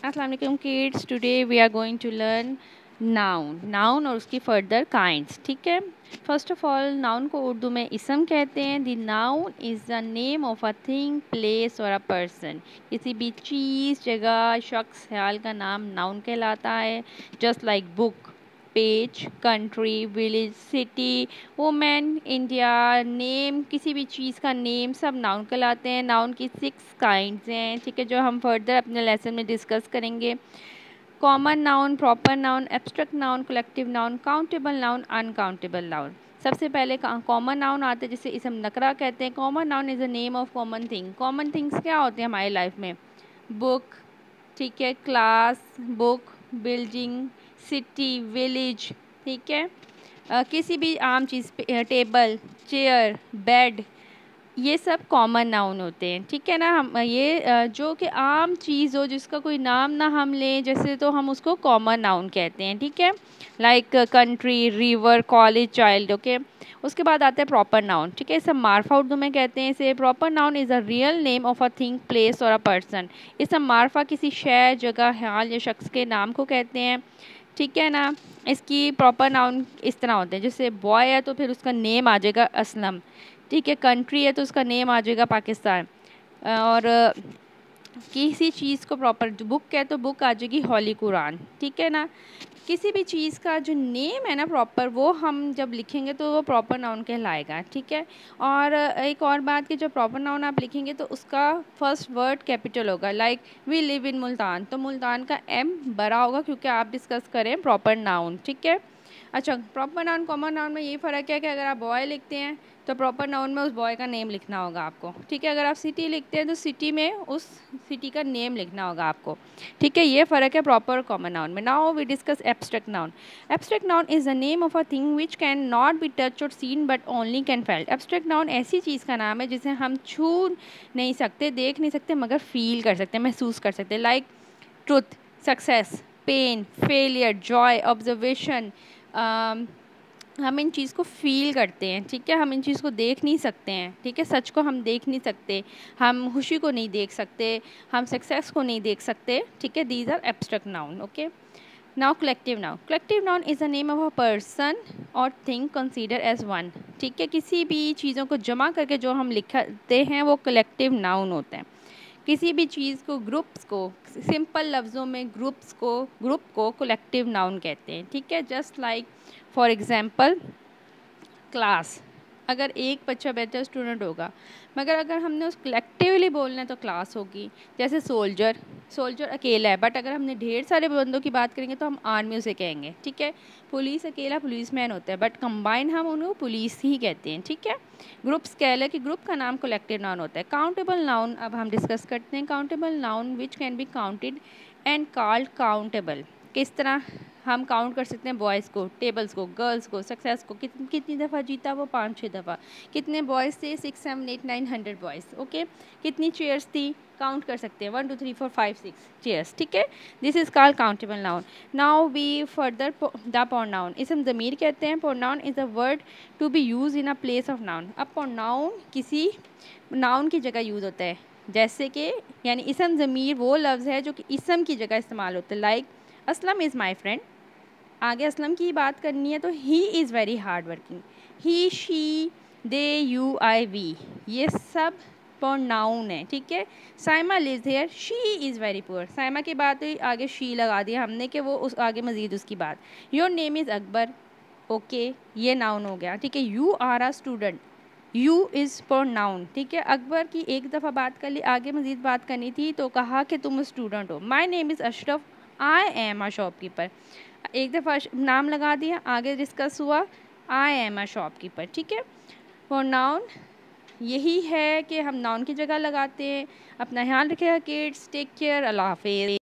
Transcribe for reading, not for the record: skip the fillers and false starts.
अस्सलाम वालेकुम kids, today we are going to learn noun और उसकी फर्दर काइंड्स। ठीक है, फर्स्ट ऑफ ऑल नाउन को उर्दू में इसम कहते हैं। The noun is the name of a thing, place और अ पर्सन। किसी भी चीज़, जगह, शख्स, ख्याल का नाम नाउन कहलाता है। Just like book, page, country, village, city, women, India, name, किसी भी चीज़ का नेम, सब नाउन कहलाते हैं। नाउन की 6 काइंड्स हैं, ठीक है, जो हम फर्दर अपने लेसन में डिस्कस करेंगे। Common noun, proper noun, abstract noun, collective noun, countable noun, uncountable noun. सबसे पहले कॉमन नाउन आते हैं, जिसे इसम नकरा कहते हैं। Common noun is the name of common thing. Common things क्या होते हैं हमारी लाइफ में? बुक, ठीक है, class, book, building, city, village, ठीक है, किसी भी आम चीज़, टेबल, चेयर, बेड, ये सब कॉमन नाउन होते हैं। ठीक है ना, हम ये जो कि आम चीज़ हो, जिसका कोई नाम ना हम लें जैसे, तो हम उसको कॉमन नाउन कहते हैं। ठीक है, like country, river, college, child. Okay, उसके बाद आता है प्रॉपर नाउन। ठीक है, इसे मार्फा उर्दू में कहते हैं। इसे proper noun is a real name of a thing, place और अ पर्सन। इसे मार्फा किसी शय, जगह, ख्याल या शख्स के नाम को कहते हैं। ठीक है ना, इसकी प्रॉपर नाउन इस तरह होते हैं, जैसे बॉय है तो फिर उसका नेम आ जाएगा असलम। ठीक है, कंट्री है तो उसका नेम आ जाएगा पाकिस्तान। और किसी चीज़ को प्रॉपर, बुक है तो बुक आ जाएगी होली कुरान। ठीक है ना, किसी भी चीज़ का जो नेम है ना प्रॉपर, वो हम जब लिखेंगे तो वो प्रॉपर नाउन कहलाएगा। ठीक है, और एक और बात कि जब प्रॉपर नाउन आप लिखेंगे तो उसका फर्स्ट वर्ड कैपिटल होगा। Like we live in Multan, तो मुल्तान का एम बड़ा होगा, क्योंकि आप डिस्कस करें प्रॉपर नाउन। ठीक है, अच्छा, प्रॉपर नाउन कॉमन नाउन में ये फ़र्क है कि अगर आप बॉय लिखते हैं तो प्रॉपर नाउन में उस बॉय का नेम लिखना होगा आपको। ठीक है, अगर आप सिटी लिखते हैं तो सिटी में उस सिटी का नेम लिखना होगा आपको। ठीक है, ये फ़र्क है प्रॉपर कॉमन नाउन में। Now we discuss abstract noun. Abstract noun is the name of a thing which can not be touch और seen but only can felt. Abstract noun ऐसी चीज़ का नाम है जिसे हम छू नहीं सकते, देख नहीं सकते, मगर फील कर सकते हैं, महसूस कर सकते हैं। Like truth, success, pain, failure, joy, observation. हम इन चीज़ को फील करते हैं। ठीक है, हम इन चीज़ को देख नहीं सकते हैं। ठीक है, सच को हम देख नहीं सकते, हम खुशी को नहीं देख सकते, हम सक्सेस को नहीं देख सकते। ठीक है, these are abstract noun. Okay, now collective noun. Collective noun is the name of a person और थिंग कंसीडर एज वन। ठीक है, किसी भी चीज़ों को जमा करके जो हम लिखते हैं वो कलेक्टिव नाउन होते हैं। किसी भी चीज़ को, ग्रुप्स को, सिंपल लफ्ज़ों में ग्रुप को कलेक्टिव नाउन कहते हैं। ठीक है, just like for example class, अगर एक बच्चा बैठा स्टूडेंट होगा, मगर अगर हमने उस कलेक्टिवली बोलना है तो क्लास होगी। जैसे सोल्जर, सोल्जर अकेला है, बट अगर हमने ढेर सारे बंदों की बात करेंगे तो हम आर्मी उसे कहेंगे। ठीक है, पुलिस अकेला पुलिसमैन होता है, बट कंबाइन हम उनको पुलिस ही कहते हैं। ठीक है, ग्रुप्स कह ले कि ग्रुप का नाम कलेक्टिव नाउन होता है। काउंटेबल नाउन अब हम डिस्कस करते हैं। Countable noun which can be counted and called countable. किस तरह हम काउंट कर सकते हैं? बॉयज़ को, टेबल्स को, गर्ल्स को, सक्सेस को, कितनी दफ़ा जीता वो? 5-6 दफ़ा। कितने बॉयज़ थे? 6, 7, 8, 9, 100 बॉयज़। ओके, कितनी चेयर्स थी? काउंट कर सकते हैं, 1, 2, 3, 4, 5, 6 चेयर्स। ठीक है, this is called countable noun. Now we further the pronoun. इसम ज़मीर कहते हैं। Pronoun is a word to be use in a place of noun. अब प्रोनाउन किसी नाउन की जगह यूज़ होता है, जैसे कि यानी इसम ज़मीर वो लफ्ज़ है जो कि इसम की जगह इस्तेमाल होता है। Like Aslam is my friend, आगे असलम की बात करनी है तो he is very hard working. He, she, they, you, I, we, ये सब प्रोनाउन है। ठीक है, Saima lives here, she is very poor. Saima की बात हुई, आगे शी लगा दिया हमने कि वो उस आगे मज़ीद उसकी बात। Your name is Akbar, okay, ये नाउन हो गया। ठीक है, you are a student, you is pronoun. ठीक है, अकबर की एक दफ़ा बात कर ली, आगे मज़ीद बात करनी थी तो कहा कि तुम स्टूडेंट हो। My name is Ashraf, I am a shopkeeper. एक दफ़ा नाम लगा दिया, आगे डिस्कस हुआ, आई एम अ शॉपकीपर। ठीक है, प्रोनाउन यही है कि हम नाउन की जगह लगाते हैं। अपना ध्यान रखिएगा किड्स, टेक केयर, अल्लाह हाफिज़।